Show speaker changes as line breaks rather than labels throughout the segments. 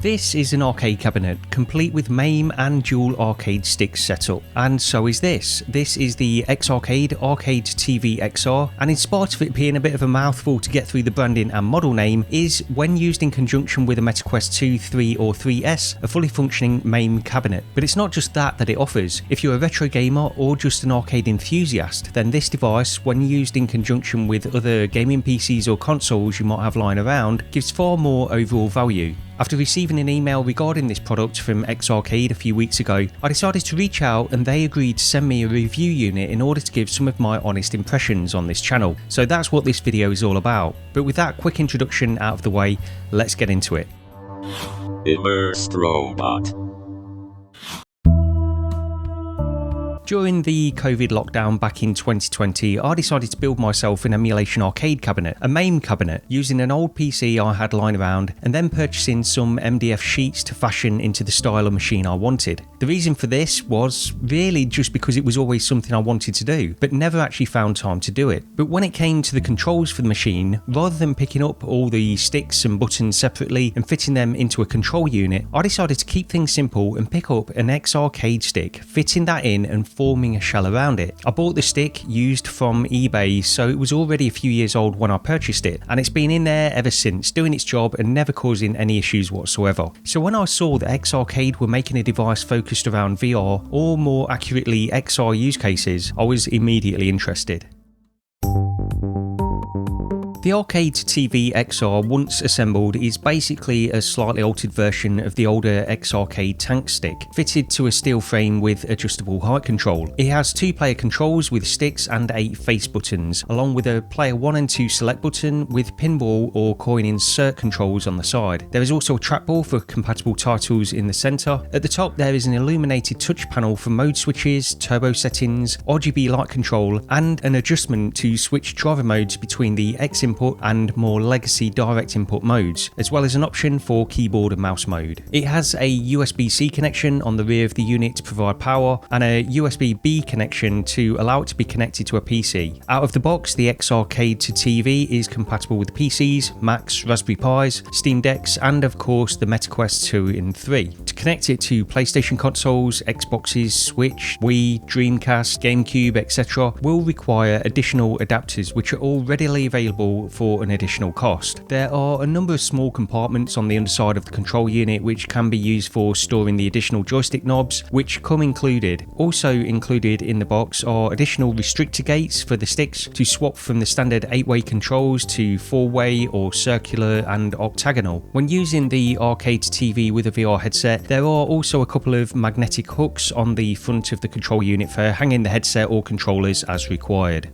This is an arcade cabinet, complete with MAME and dual arcade sticks setup, and so is this. This is the X-Arcade Arcade2TV-XR, and in spite of it being a bit of a mouthful to get through the branding and model name, is, when used in conjunction with a MetaQuest 2, 3 or 3S, a fully functioning MAME cabinet. But it's not just that it offers. If you're a retro gamer or just an arcade enthusiast, then this device, when used in conjunction with other gaming PCs or consoles you might have lying around, gives far more overall value. After receiving an email regarding this product from X-Arcade a few weeks ago, I decided to reach out and they agreed to send me a review unit in order to give some of my honest impressions on this channel. So that's what this video is all about. But with that quick introduction out of the way, let's get into it.
Immersed Robot.
During the COVID lockdown back in 2020, I decided to build myself an emulation arcade cabinet, a MAME cabinet, using an old PC I had lying around and then purchasing some MDF sheets to fashion into the style of machine I wanted. The reason for this was really just because it was always something I wanted to do, but never actually found time to do it. But when it came to the controls for the machine, rather than picking up all the sticks and buttons separately and fitting them into a control unit, I decided to keep things simple and pick up an X-Arcade stick, fitting that in and forming a shell around it. I bought the stick used from eBay, so it was already a few years old when I purchased it, and it's been in there ever since, doing its job and never causing any issues whatsoever. So when I saw that X-Arcade were making a device focused around VR, or more accurately XR use cases, I was immediately interested. The Arcade2TV-XR, once assembled, is basically a slightly altered version of the older X-Arcade tank stick, fitted to a steel frame with adjustable height control. It has 2-player controls with sticks and 8 face buttons, along with a player 1 and 2 select button with pinball or coin insert controls on the side. There is also a trackball for compatible titles in the centre. At the top there is an illuminated touch panel for mode switches, turbo settings, RGB light control, and an adjustment to switch driver modes between the X input and more legacy direct input modes, as well as an option for keyboard and mouse mode. It has a USB-C connection on the rear of the unit to provide power, and a USB-B connection to allow it to be connected to a PC. Out of the box, the X-Arcade to TV is compatible with PCs, Macs, Raspberry Pis, Steam Decks, and of course the MetaQuest 2 and 3. To connect it to PlayStation consoles, Xboxes, Switch, Wii, Dreamcast, GameCube, etc. will require additional adapters, which are all readily available for an additional cost. There are a number of small compartments on the underside of the control unit which can be used for storing the additional joystick knobs, which come included. Also included in the box are additional restrictor gates for the sticks to swap from the standard 8-way controls to 4-way or circular and octagonal. When using the Arcade TV with a VR headset, there are also a couple of magnetic hooks on the front of the control unit for hanging the headset or controllers as required.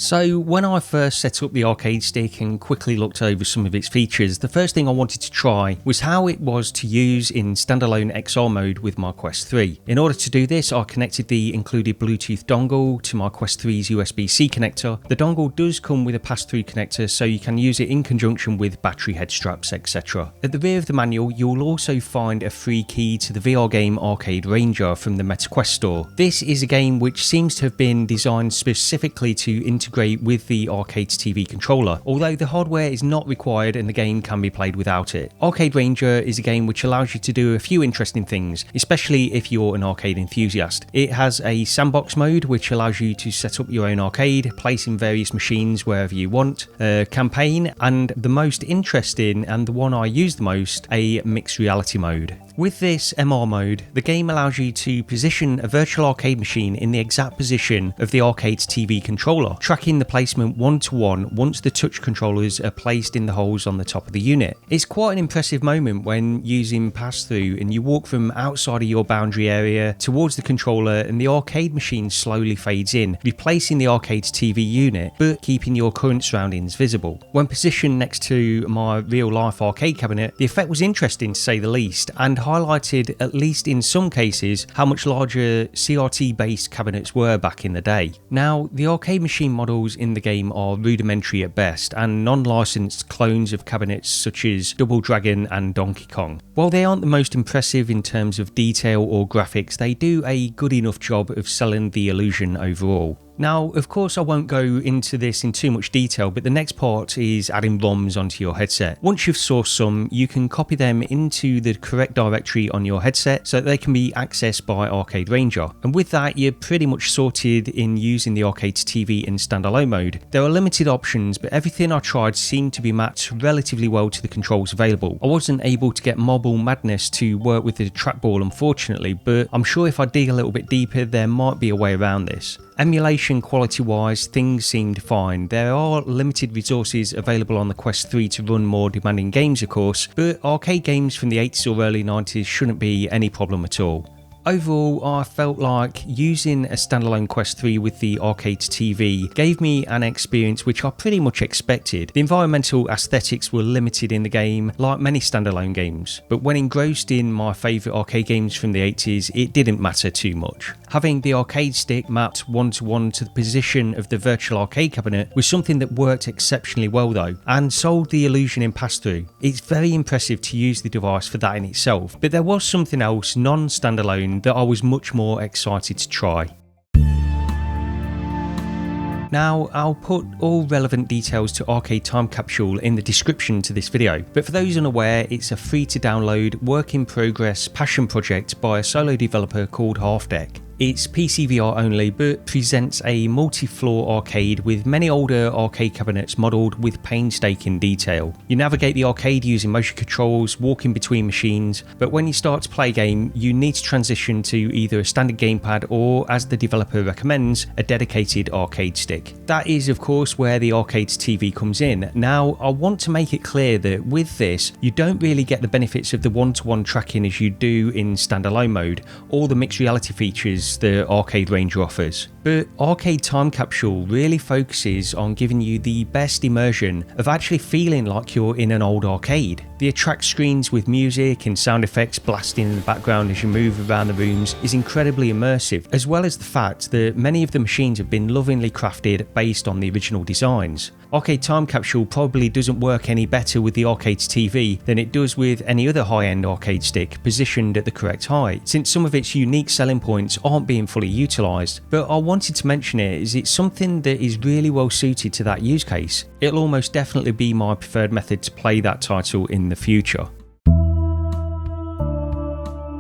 So when I first set up the arcade stick and quickly looked over some of its features, the first thing I wanted to try was how it was to use in standalone XR mode with my Quest 3. In order to do this, I connected the included Bluetooth dongle to my Quest 3's USB-C connector. The dongle does come with a pass-through connector, so you can use it in conjunction with battery head straps, etc. At the rear of the manual, you'll also find a free key to the VR game Arcade Ranger from the MetaQuest store. This is a game which seems to have been designed specifically to integrate with the Arcade TV controller, although the hardware is not required and the game can be played without it. Arcade Ranger is a game which allows you to do a few interesting things, especially if you're an arcade enthusiast. It has a sandbox mode which allows you to set up your own arcade, placing various machines wherever you want, a campaign, and the most interesting and the one I use the most, a mixed reality mode. With this MR mode, the game allows you to position a virtual arcade machine in the exact position of the Arcade TV controller, tracking the placement one-to-one once the touch controllers are placed in the holes on the top of the unit. It's quite an impressive moment when using pass-through and you walk from outside of your boundary area towards the controller and the arcade machine slowly fades in, replacing the Arcade TV unit but keeping your current surroundings visible. When positioned next to my real-life arcade cabinet, the effect was interesting to say the least, and highlighted, at least in some cases, how much larger CRT-based cabinets were back in the day. Now, the arcade machine models in the game are rudimentary at best and non-licensed clones of cabinets such as Double Dragon and Donkey Kong. While they aren't the most impressive in terms of detail or graphics, they do a good enough job of selling the illusion overall. Now, of course I won't go into this in too much detail, but the next part is adding ROMs onto your headset. Once you've sourced some, you can copy them into the correct directory on your headset so that they can be accessed by Arcade Ranger. And with that, you're pretty much sorted in using the Arcade TV in standalone mode. There are limited options, but everything I tried seemed to be mapped relatively well to the controls available. I wasn't able to get Marble Madness to work with the trackball, unfortunately, but I'm sure if I dig a little bit deeper, there might be a way around this. Emulation quality wise, things seemed fine. There are limited resources available on the Quest 3 to run more demanding games of course, but arcade games from the 80s or early 90s shouldn't be any problem at all. Overall, I felt like using a standalone Quest 3 with the Arcade TV gave me an experience which I pretty much expected. The environmental aesthetics were limited in the game, like many standalone games, but when engrossed in my favourite arcade games from the 80s, it didn't matter too much. Having the arcade stick mapped one-to-one to the position of the virtual arcade cabinet was something that worked exceptionally well though, and sold the illusion in pass-through. It's very impressive to use the device for that in itself, but there was something else non-standalone that I was much more excited to try. Now, I'll put all relevant details to Arcade Time Capsule in the description to this video, but for those unaware, it's a free to download, work in progress passion project by a solo developer called Half Deck. It's PCVR only, but presents a multi-floor arcade with many older arcade cabinets modelled with painstaking detail. You navigate the arcade using motion controls, walking between machines, but when you start to play a game, you need to transition to either a standard gamepad or, as the developer recommends, a dedicated arcade stick. That is, of course, where the Arcade TV comes in. Now, I want to make it clear that with this, you don't really get the benefits of the one-to-one tracking as you do in standalone mode, or the mixed reality features the Arcade Ranger offers. But Arcade Time Capsule really focuses on giving you the best immersion of actually feeling like you're in an old arcade. The attract screens with music and sound effects blasting in the background as you move around the rooms is incredibly immersive, as well as the fact that many of the machines have been lovingly crafted based on the original designs. Arcade Time Capsule probably doesn't work any better with the Arcade TV than it does with any other high-end arcade stick positioned at the correct height, since some of its unique selling points aren't being fully utilised. But I wanted to mention it as it's something that is really well suited to that use case. It'll almost definitely be my preferred method to play that title in the future.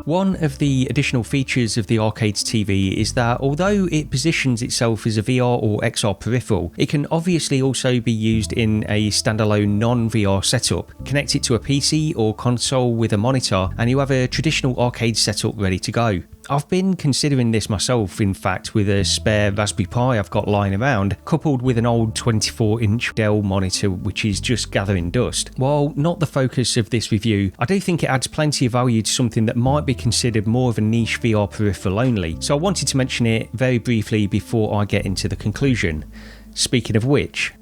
One of the additional features of the Arcade TV is that although it positions itself as a VR or XR peripheral, it can obviously also be used in a standalone non-VR setup. Connect it to a PC or console with a monitor and you have a traditional arcade setup ready to go. I've been considering this myself, in fact, with a spare Raspberry Pi I've got lying around, coupled with an old 24-inch Dell monitor which is just gathering dust. While not the focus of this review, I do think it adds plenty of value to something that might be considered more of a niche VR peripheral only, so I wanted to mention it very briefly before I get into the conclusion. Speaking of which,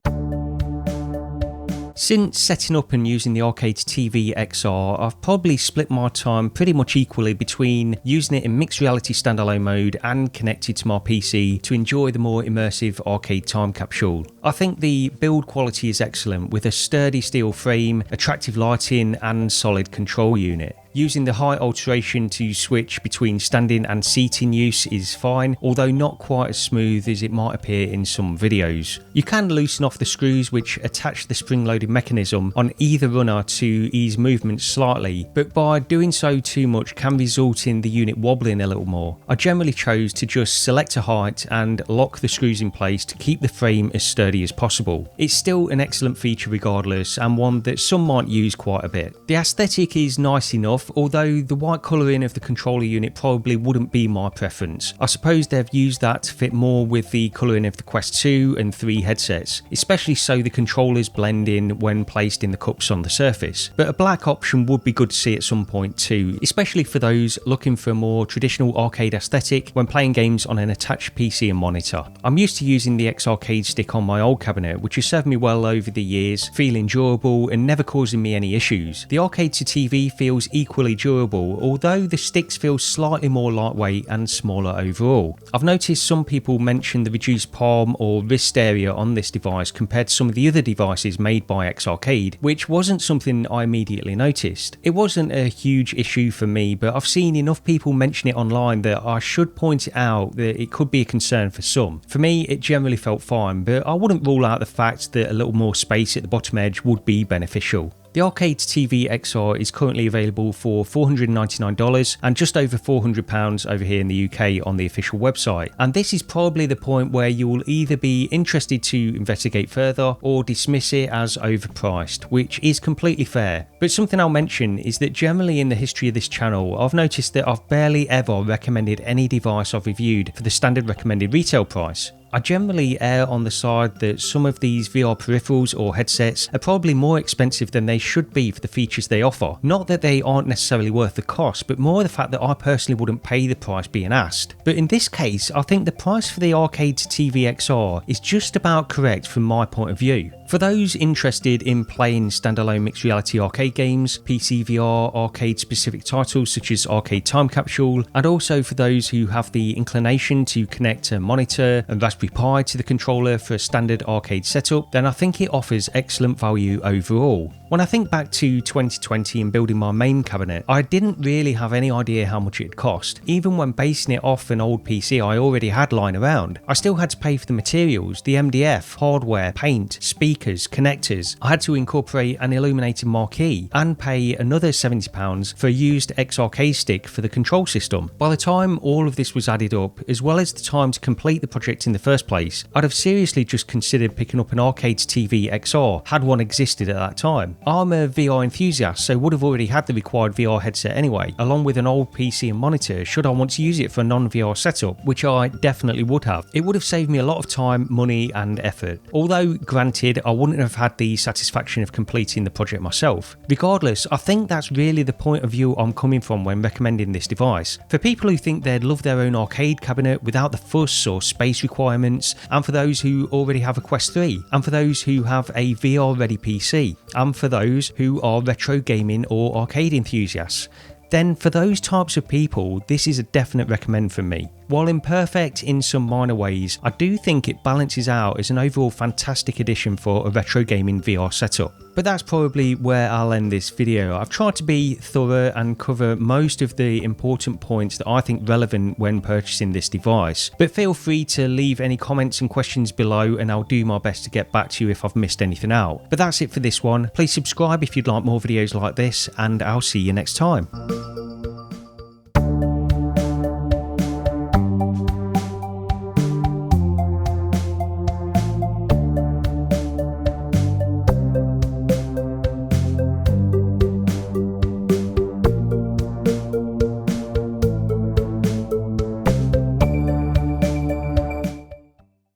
since setting up and using the Arcade TV-XR, I've probably split my time pretty much equally between using it in mixed reality standalone mode and connected to my PC to enjoy the more immersive Arcade Time Capsule. I think the build quality is excellent with a sturdy steel frame, attractive lighting and solid control unit. Using the height alteration to switch between standing and seating use is fine, although not quite as smooth as it might appear in some videos. You can loosen off the screws which attach the spring-loaded mechanism on either runner to ease movement slightly, but by doing so too much can result in the unit wobbling a little more. I generally chose to just select a height and lock the screws in place to keep the frame as sturdy as possible. It's still an excellent feature regardless, and one that some might use quite a bit. The aesthetic is nice enough, although the white colouring of the controller unit probably wouldn't be my preference. I suppose they've used that to fit more with the colouring of the Quest 2 and 3 headsets, especially so the controllers blend in when placed in the cups on the surface. But a black option would be good to see at some point too, especially for those looking for a more traditional arcade aesthetic when playing games on an attached PC and monitor. I'm used to using the X-Arcade stick on my old cabinet, which has served me well over the years, feeling durable and never causing me any issues. The Arcade to TV feels equally equally durable, although the sticks feel slightly more lightweight and smaller overall. I've noticed some people mention the reduced palm or wrist area on this device compared to some of the other devices made by X-Arcade, which wasn't something I immediately noticed. It wasn't a huge issue for me, but I've seen enough people mention it online that I should point it out that it could be a concern for some. For me, it generally felt fine, but I wouldn't rule out the fact that a little more space at the bottom edge would be beneficial. The Arcade2TV-XR is currently available for $499 and just over £400 over here in the UK on the official website. And this is probably the point where you will either be interested to investigate further or dismiss it as overpriced, which is completely fair. But something I'll mention is that generally in the history of this channel, I've noticed that I've barely ever recommended any device I've reviewed for the standard recommended retail price. I generally err on the side that some of these VR peripherals or headsets are probably more expensive than they should be for the features they offer. Not that they aren't necessarily worth the cost, but more the fact that I personally wouldn't pay the price being asked. But in this case, I think the price for the Arcade2TV-XR is just about correct from my point of view. For those interested in playing standalone mixed reality arcade games, PCVR, arcade-specific titles such as Arcade Time Capsule, and also for those who have the inclination to connect a monitor and Raspberry Pi to the controller for a standard arcade setup, then I think it offers excellent value overall. When I think back to 2020 and building my MAME cabinet, I didn't really have any idea how much it'd cost. Even when basing it off an old PC I already had lying around, I still had to pay for the materials, the MDF, hardware, paint, speakers, connectors. I had to incorporate an illuminated marquee and pay another £70 for a used X-Arcade stick for the control system. By the time all of this was added up, as well as the time to complete the project in the first place, I'd have seriously just considered picking up an Arcade2TV-XR had one existed at that time. I'm a VR enthusiast, so would have already had the required VR headset anyway, along with an old PC and monitor should I want to use it for a non-VR setup, which I definitely would have. It would have saved me a lot of time, money and effort. Although granted, I wouldn't have had the satisfaction of completing the project myself. Regardless, I think that's really the point of view I'm coming from when recommending this device. For people who think they'd love their own arcade cabinet without the fuss or space requirements, and for those who already have a Quest 3, and for those who have a VR ready PC, and for those who are retro gaming or arcade enthusiasts, then for those types of people, this is a definite recommend from me. While imperfect in some minor ways, I do think it balances out as an overall fantastic addition for a retro gaming VR setup. But that's probably where I'll end this video. I've tried to be thorough and cover most of the important points that I think relevant when purchasing this device. But feel free to leave any comments and questions below and I'll do my best to get back to you if I've missed anything out. But that's it for this one. Please subscribe if you'd like more videos like this and I'll see you next time.